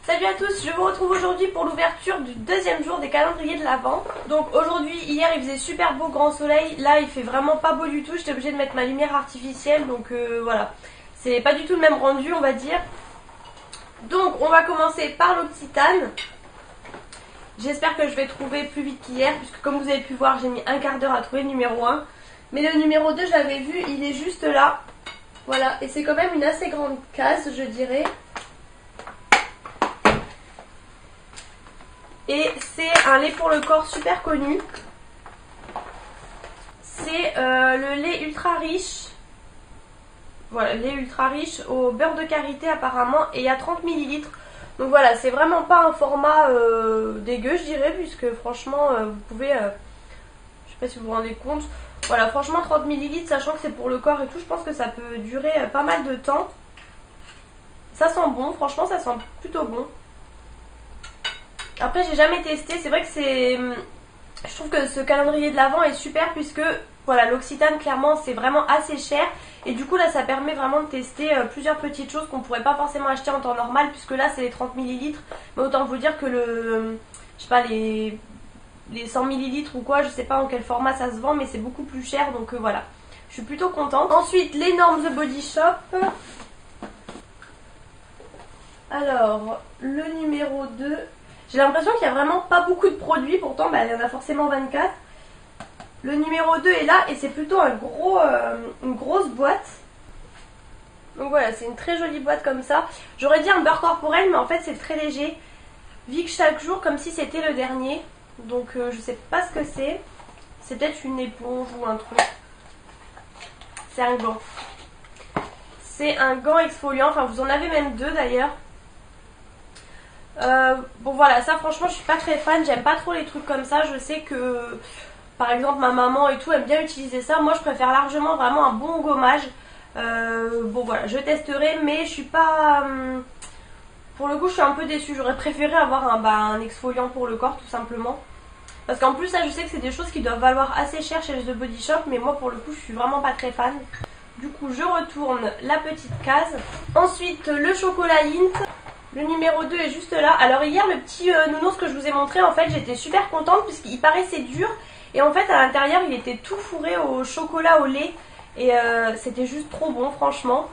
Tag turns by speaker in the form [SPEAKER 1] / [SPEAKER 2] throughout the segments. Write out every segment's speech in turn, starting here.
[SPEAKER 1] Salut à tous, je vous retrouve aujourd'hui pour l'ouverture du deuxième jour des calendriers de l'Avent. Donc aujourd'hui, hier il faisait super beau, grand soleil, là il fait vraiment pas beau du tout, j'étais obligée de mettre ma lumière artificielle, donc voilà. C'est pas du tout le même rendu on va dire. Donc on va commencer par l'Occitane. J'espère que je vais trouver plus vite qu'hier, puisque comme vous avez pu voir j'ai mis un quart d'heure à trouver le numéro 1. Mais le numéro 2 je l'avais vu, il est juste là. Voilà, et c'est quand même une assez grande case je dirais. Et c'est un lait pour le corps super connu. C'est le lait ultra riche. Voilà, lait ultra riche au beurre de karité apparemment. Et il y a 30 ml. Donc voilà, c'est vraiment pas un format dégueu je dirais. Puisque franchement, vous pouvez... je sais pas si vous vous rendez compte. Voilà, franchement 30 ml, sachant que c'est pour le corps et tout. Je pense que ça peut durer pas mal de temps. Ça sent bon, franchement ça sent plutôt bon. Après j'ai jamais testé, c'est vrai que je trouve que ce calendrier de l'Avent est super puisque voilà, l'Occitane clairement c'est vraiment assez cher. Et du coup là ça permet vraiment de tester plusieurs petites choses qu'on pourrait pas forcément acheter en temps normal. Puisque là c'est les 30 ml. Mais autant vous dire que je sais pas, les 100 ml ou quoi, je sais pas en quel format ça se vend. Mais c'est beaucoup plus cher donc voilà, je suis plutôt contente. Ensuite les normes The Body Shop. Alors le numéro 2... J'ai l'impression qu'il n'y a vraiment pas beaucoup de produits, pourtant il y en a forcément 24. Le numéro 2 est là et c'est plutôt une grosse boîte. Donc voilà, c'est une très jolie boîte comme ça. J'aurais dit un beurre corporel, mais en fait c'est très léger. Vic chaque jour comme si c'était le dernier. Donc je sais pas ce que c'est. C'est peut-être une éponge ou un truc. C'est un gant. C'est un gant exfoliant, enfin vous en avez même deux d'ailleurs. Bon voilà, ça franchement je suis pas très fan, j'aime pas trop les trucs comme ça. Je sais que par exemple ma maman et tout aime bien utiliser ça. Moi je préfère largement vraiment un bon gommage. Bon voilà, je testerai, mais je suis pas... pour le coup je suis un peu déçue. J'aurais préféré avoir un exfoliant pour le corps tout simplement. Parce qu'en plus ça je sais que c'est des choses qui doivent valoir assez cher chez The Body Shop. Mais moi pour le coup je suis vraiment pas très fan. Du coup je retourne la petite case. Ensuite le chocolat Lindt. Le numéro 2 est juste là. Alors hier le petit nounours que je vous ai montré, en fait j'étais super contente puisqu'il paraissait dur. Et en fait à l'intérieur il était tout fourré au chocolat au lait. Et c'était juste trop bon franchement.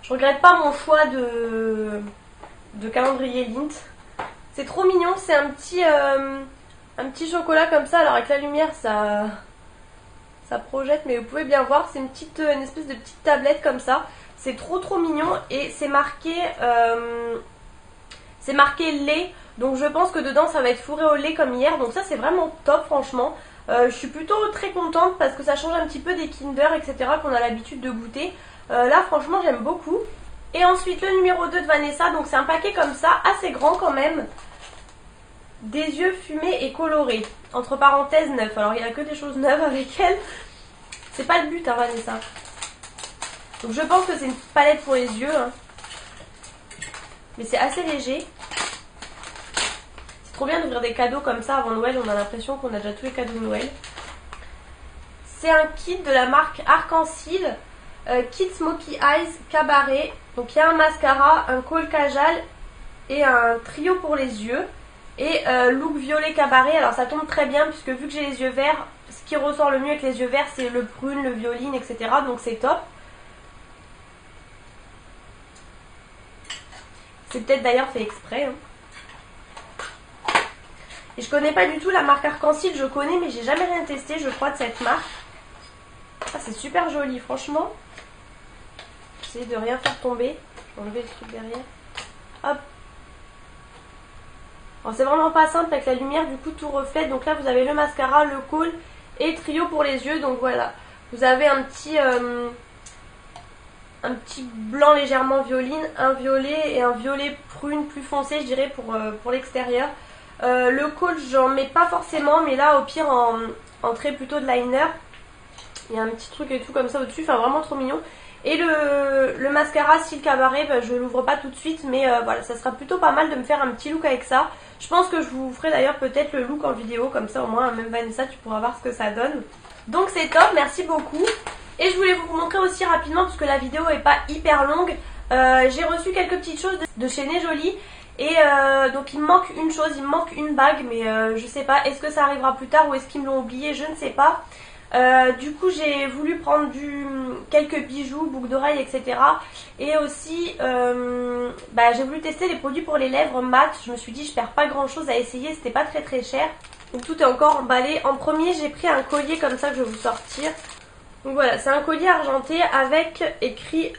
[SPEAKER 1] Je regrette pas mon choix de calendrier Lindt. C'est trop mignon, c'est un petit chocolat comme ça. Alors avec la lumière ça projette, mais vous pouvez bien voir, c'est une espèce de petite tablette comme ça. C'est trop mignon et c'est marqué lait. Donc je pense que dedans ça va être fourré au lait comme hier. Donc ça c'est vraiment top franchement. Je suis plutôt très contente parce que ça change un petit peu des Kinder etc. qu'on a l'habitude de goûter. Là franchement j'aime beaucoup. Et ensuite le numéro 2 de Vanessa. Donc c'est un paquet comme ça, assez grand quand même. Des yeux fumés et colorés. Entre parenthèses neufs. Alors il n'y a que des choses neuves avec elle. C'est pas le but hein Vanessa. Donc je pense que c'est une palette pour les yeux. Hein. Mais c'est assez léger. C'est trop bien d'ouvrir des cadeaux comme ça avant Noël. On a l'impression qu'on a déjà tous les cadeaux de Noël. C'est un kit de la marque Arc-en-Ciel. Kit Smoky Eyes Cabaret. Donc il y a un mascara, un col kajal et un trio pour les yeux. Et look violet cabaret. Alors ça tombe très bien puisque vu que j'ai les yeux verts, ce qui ressort le mieux avec les yeux verts c'est le prune, le violine, etc. Donc c'est top. C'est peut-être d'ailleurs fait exprès. Hein. Et je connais pas du tout la marque Arc-en-Ciel, je connais mais j'ai jamais rien testé je crois de cette marque. Ah, c'est super joli franchement. J'essaie de rien faire tomber. Je vais enlever le truc derrière. Hop. C'est vraiment pas simple avec la lumière, du coup tout reflète. Donc là vous avez le mascara, le col et trio pour les yeux. Donc voilà. Vous avez un petit blanc légèrement violine, un violet et un violet prune plus foncé je dirais pour l'extérieur. Le col j'en mets pas forcément, mais là au pire en trait plutôt de liner. Il y a un petit truc et tout comme ça au dessus, enfin vraiment trop mignon. Et le mascara Cils Cabaret, je l'ouvre pas tout de suite, mais voilà, ça sera plutôt pas mal de me faire un petit look avec ça. Je pense que je vous ferai d'ailleurs peut-être le look en vidéo, comme ça au moins même Vanessa tu pourras voir ce que ça donne. Donc c'est top, merci beaucoup. Et je voulais vous montrer aussi rapidement, parce que la vidéo est pas hyper longue, J'ai reçu quelques petites choses de chez Né Jolie. Et donc il me manque une chose, il me manque une bague, mais je sais pas, est-ce que ça arrivera plus tard ou est-ce qu'ils me l'ont oublié, je ne sais pas. Du coup j'ai voulu prendre quelques bijoux, boucles d'oreilles, etc. Et aussi j'ai voulu tester les produits pour les lèvres mat. Je me suis dit je perds pas grand chose à essayer, c'était pas très cher. Donc tout est encore emballé. En premier j'ai pris un collier comme ça que je vais vous sortir. Donc voilà, c'est un collier argenté avec écrit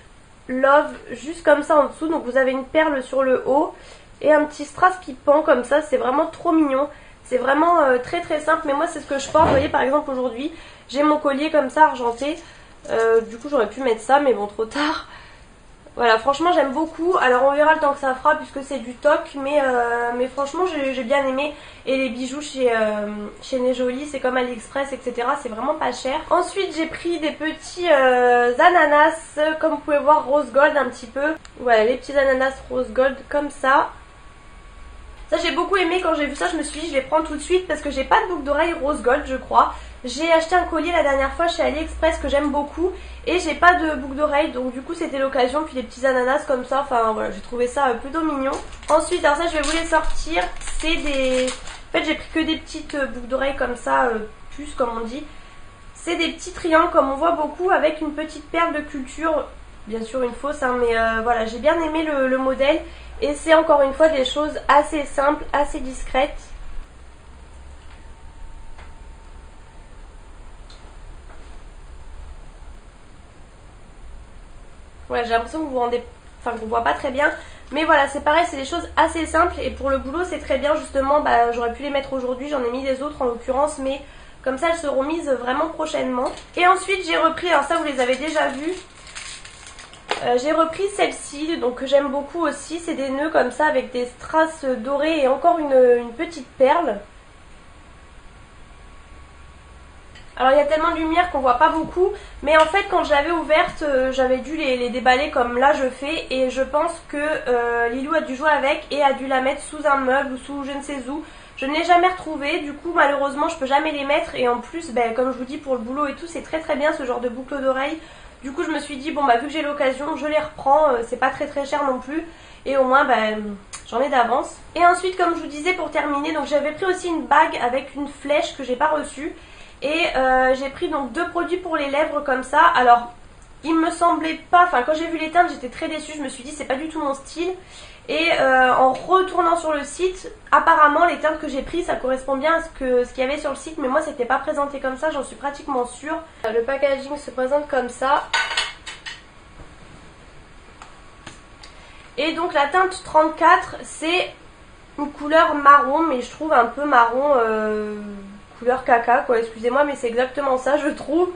[SPEAKER 1] Love juste comme ça en dessous. Donc vous avez une perle sur le haut et un petit strass qui pend comme ça, c'est vraiment trop mignon. C'est vraiment très simple, mais moi c'est ce que je porte. Vous voyez par exemple aujourd'hui j'ai mon collier comme ça argenté, du coup j'aurais pu mettre ça mais bon trop tard. Voilà, franchement j'aime beaucoup. Alors on verra le temps que ça fera puisque c'est du toc, mais franchement j'ai bien aimé. Et les bijoux chez Né Jolie, c'est comme AliExpress, etc. C'est vraiment pas cher. Ensuite j'ai pris des petits ananas, comme vous pouvez voir, rose gold un petit peu. Voilà, les petits ananas rose gold comme ça. Ça j'ai beaucoup aimé, quand j'ai vu ça je me suis dit je les prends tout de suite parce que j'ai pas de boucle d'oreille rose gold je crois. J'ai acheté un collier la dernière fois chez AliExpress que j'aime beaucoup et j'ai pas de boucle d'oreille, donc du coup c'était l'occasion. Puis les petits ananas comme ça, enfin voilà, j'ai trouvé ça plutôt mignon. Ensuite, alors ça je vais vous les sortir, c'est des... En fait j'ai pris que des petites boucles d'oreilles comme ça, puces comme on dit. C'est des petits triangles comme on voit beaucoup avec une petite perle de culture, bien sûr une fausse hein, mais voilà, j'ai bien aimé le modèle. Et c'est encore une fois des choses assez simples, assez discrètes. Ouais, j'ai l'impression que vous vous rendez... Enfin, qu'on voit pas très bien. Mais voilà, c'est pareil, c'est des choses assez simples. Et pour le boulot, c'est très bien justement. J'aurais pu les mettre aujourd'hui, j'en ai mis des autres en l'occurrence. Mais comme ça, elles seront mises vraiment prochainement. Et ensuite, j'ai repris, alors ça vous les avez déjà vus. J'ai repris celle-ci, donc que j'aime beaucoup aussi. C'est des nœuds comme ça avec des strass dorés et encore une petite perle. Alors il y a tellement de lumière qu'on voit pas beaucoup, mais en fait quand je l'avais ouverte, j'avais dû les déballer comme là je fais, et je pense que Lilou a dû jouer avec et a dû la mettre sous un meuble ou sous je ne sais où. Je ne l'ai jamais retrouvée, du coup malheureusement je peux jamais les mettre, et en plus comme je vous dis pour le boulot et tout, c'est très bien ce genre de boucle d'oreille. Du coup je me suis dit bon vu que j'ai l'occasion, je les reprends, c'est pas très cher non plus, et au moins j'en ai d'avance. Et ensuite comme je vous disais pour terminer, donc j'avais pris aussi une bague avec une flèche que j'ai pas reçue. Et j'ai pris donc 2 produits pour les lèvres comme ça. Alors il me semblait pas, enfin quand j'ai vu les teintes j'étais très déçue, je me suis dit c'est pas du tout mon style. Et en retournant sur le site, apparemment les teintes que j'ai prises ça correspond bien à ce qu'il y avait sur le site, mais moi c'était pas présenté comme ça, j'en suis pratiquement sûre. Le packaging se présente comme ça. Et donc la teinte 34 c'est une couleur marron, mais je trouve un peu marron... couleur caca quoi, excusez-moi mais c'est exactement ça je trouve.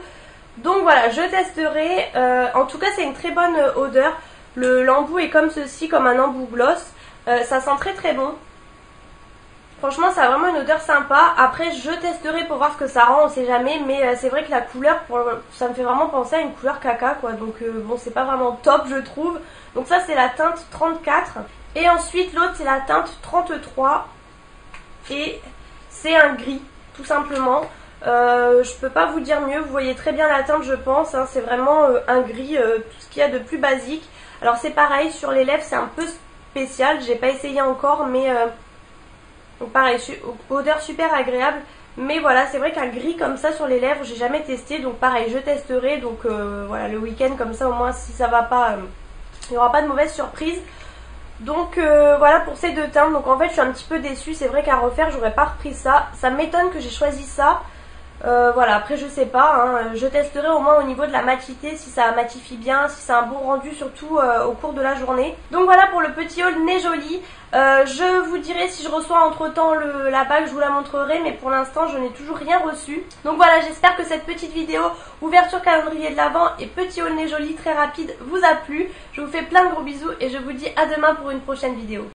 [SPEAKER 1] Donc voilà, je testerai. En tout cas c'est une très bonne odeur. L'embout est comme ceci, comme un embout gloss. Ça sent très bon. Franchement ça a vraiment une odeur sympa. Après je testerai pour voir ce que ça rend, on sait jamais. Mais c'est vrai que la couleur, ça me fait vraiment penser à une couleur caca quoi. Donc bon c'est pas vraiment top je trouve. Donc ça c'est la teinte 34. Et ensuite l'autre c'est la teinte 33. Et c'est un gris. Tout simplement, je peux pas vous dire mieux, vous voyez très bien la teinte je pense, hein, c'est vraiment un gris, tout ce qu'il y a de plus basique. Alors c'est pareil, sur les lèvres c'est un peu spécial, j'ai pas essayé encore, mais pareil, odeur super agréable. Mais voilà, c'est vrai qu'un gris comme ça sur les lèvres j'ai jamais testé, donc pareil je testerai. Donc voilà, le week-end comme ça au moins si ça va pas, il n'y aura pas de mauvaise surprise. Donc voilà pour ces 2 teintes. Donc en fait je suis un petit peu déçue, c'est vrai qu'à refaire j'aurais pas repris ça. Ça m'étonne que j'ai choisi ça. Voilà, après je sais pas, hein. Je testerai au moins au niveau de la matité, si ça matifie bien, si c'est un bon rendu surtout au cours de la journée. Donc voilà pour le petit haul Né Jolie. Je vous dirai si je reçois entre temps la bague, je vous la montrerai, mais pour l'instant je n'ai toujours rien reçu. Donc voilà, j'espère que cette petite vidéo ouverture calendrier de l'Avent et petit haul Né Jolie très rapide vous a plu. Je vous fais plein de gros bisous et je vous dis à demain pour une prochaine vidéo.